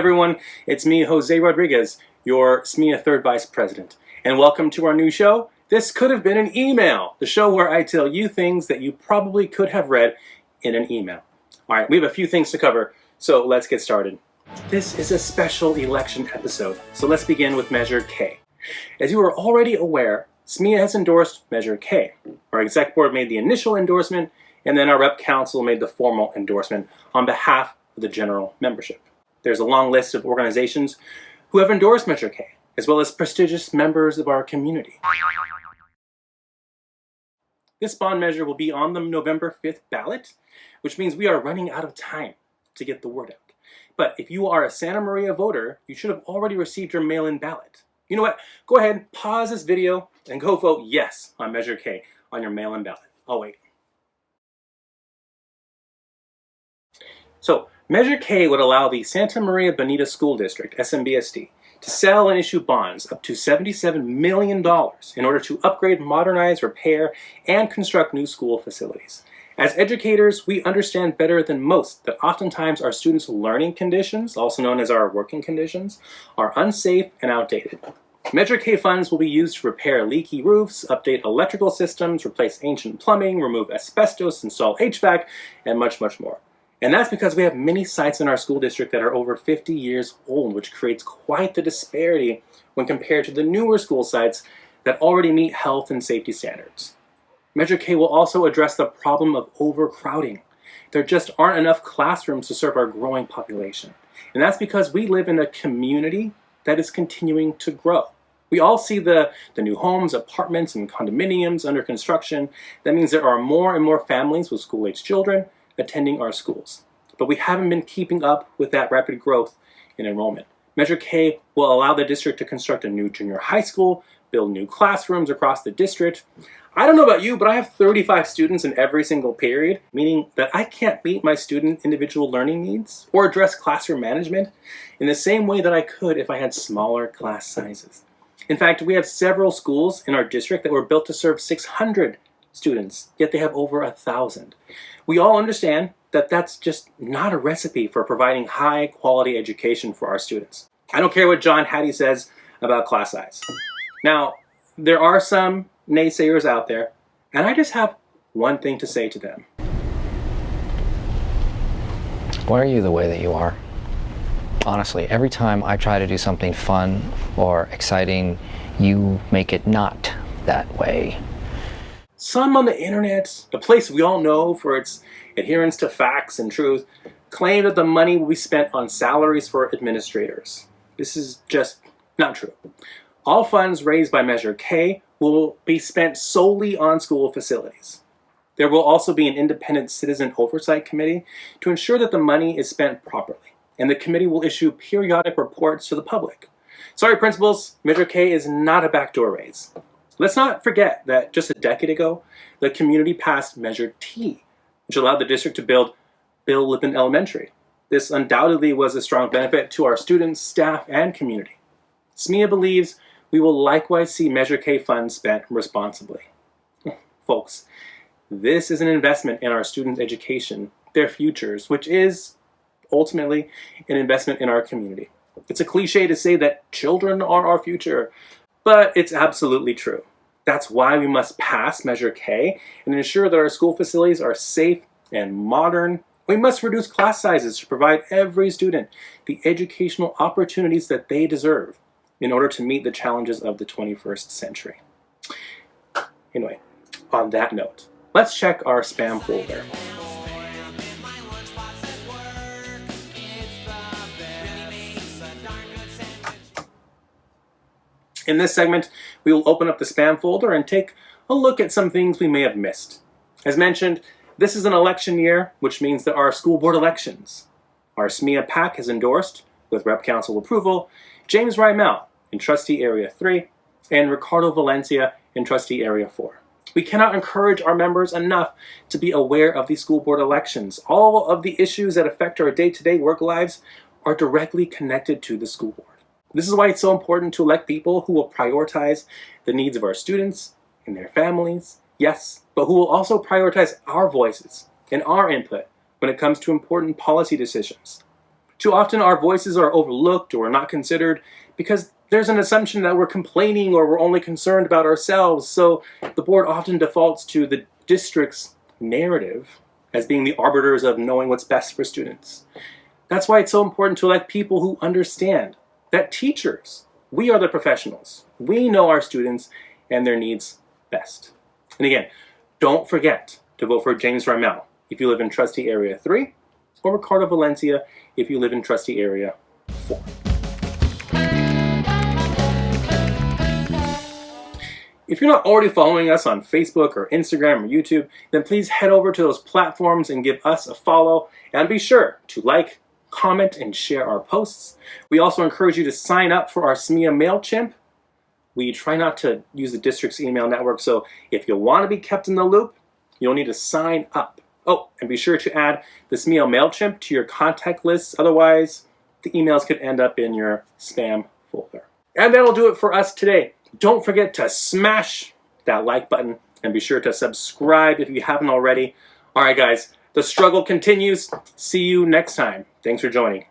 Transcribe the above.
everyone, it's me, Jose Rodriguez, your SMEA Third Vice President. And welcome to our new show, This Could Have Been an Email, the show where I tell you things that you probably could have read in an email. All right, we have a few things to cover, so let's get started. This is a special election episode, so let's begin with Measure K. As you are already aware, SMEA has endorsed Measure K. Our exec board made the initial endorsement, and then our rep council made the formal endorsement on behalf of the general membership. There's a long list of organizations who have endorsed Measure K, as well as prestigious members of our community. This bond measure will be on the November 5th ballot, which means we are running out of time to get the word out. But if you are a Santa Maria voter, you should have already received your mail-in ballot. You know what? Go ahead, pause this video, and go vote yes on Measure K on your mail-in ballot. I'll wait. So, Measure K would allow the Santa Maria Bonita School District, SMBSD, to sell and issue bonds up to $77 million in order to upgrade, modernize, repair, and construct new school facilities. As educators, we understand better than most that oftentimes our students' learning conditions, also known as our working conditions, are unsafe and outdated. Measure K funds will be used to repair leaky roofs, update electrical systems, replace ancient plumbing, remove asbestos, install HVAC, and much, much more. And that's because we have many sites in our school district that are over 50 years old, which creates quite the disparity when compared to the newer school sites that already meet health and safety standards. Measure K will also address the problem of overcrowding. There just aren't enough classrooms to serve our growing population. And that's because we live in a community that is continuing to grow. We all see the new homes, apartments, and condominiums under construction. That means there are more and more families with school-age children attending our schools. But we haven't been keeping up with that rapid growth in enrollment. Measure K will allow the district to construct a new junior high school, build new classrooms across the district. I don't know about you, but I have 35 students in every single period, meaning that I can't meet my student individual learning needs or address classroom management in the same way that I could if I had smaller class sizes. In fact, we have several schools in our district that were built to serve 600 students, yet they have over 1,000. We all understand that that's just not a recipe for providing high quality education for our students. I don't care what John Hattie says about class size. Now, there are some naysayers out there, and I just have one thing to say to them. Why are you the way that you are? Honestly, every time I try to do something fun or exciting, you make it not that way. Some on the internet, a place we all know for its adherence to facts and truth, claim that the money will be spent on salaries for administrators. This is just not true. All funds raised by Measure K will be spent solely on school facilities. There will also be an independent citizen oversight committee to ensure that the money is spent properly, and the committee will issue periodic reports to the public. Sorry, principals, Measure K is not a backdoor raise. Let's not forget that just a decade ago, the community passed Measure T, which allowed the district to build Bill Lippin Elementary. This undoubtedly was a strong benefit to our students, staff, and community. SMEA believes we will likewise see Measure K funds spent responsibly. Folks, this is an investment in our students' education, their futures, which is ultimately an investment in our community. It's a cliche to say that children are our future, but it's absolutely true. That's why we must pass Measure K and ensure that our school facilities are safe and modern. We must reduce class sizes to provide every student the educational opportunities that they deserve in order to meet the challenges of the 21st century. Anyway, on that note, let's check our spam folder. In this segment, we will open up the spam folder and take a look at some things we may have missed. As mentioned, this is an election year, which means there are school board elections. Our SMEA PAC has endorsed, with Rep Council approval, James Rymel in Trustee Area 3 and Ricardo Valencia in Trustee Area 4. We cannot encourage our members enough to be aware of these school board elections. All of the issues that affect our day-to-day work lives are directly connected to the school board. This is why it's so important to elect people who will prioritize the needs of our students and their families, yes, but who will also prioritize our voices and our input when it comes to important policy decisions. Too often our voices are overlooked or not considered because there's an assumption that we're complaining or we're only concerned about ourselves, so the board often defaults to the district's narrative as being the arbiters of knowing what's best for students. That's why it's so important to elect people who understand that teachers, we are the professionals. We know our students and their needs best. And again, don't forget to vote for James Ramel if you live in Trustee Area 3, or Ricardo Valencia if you live in Trustee Area 4. If you're not already following us on Facebook or Instagram or YouTube, then please head over to those platforms and give us a follow. And be sure to like, comment, and share our posts. We also encourage you to sign up for our SMEA MailChimp. We try not to use the district's email network, so if you want to be kept in the loop, you'll need to sign up. Oh, and be sure to add the SMEA MailChimp to your contact lists, otherwise the emails could end up in your spam folder. And that'll do it for us today. Don't forget to smash that like button and be sure to subscribe if you haven't already. All right, guys, the struggle continues. See you next time. Thanks for joining.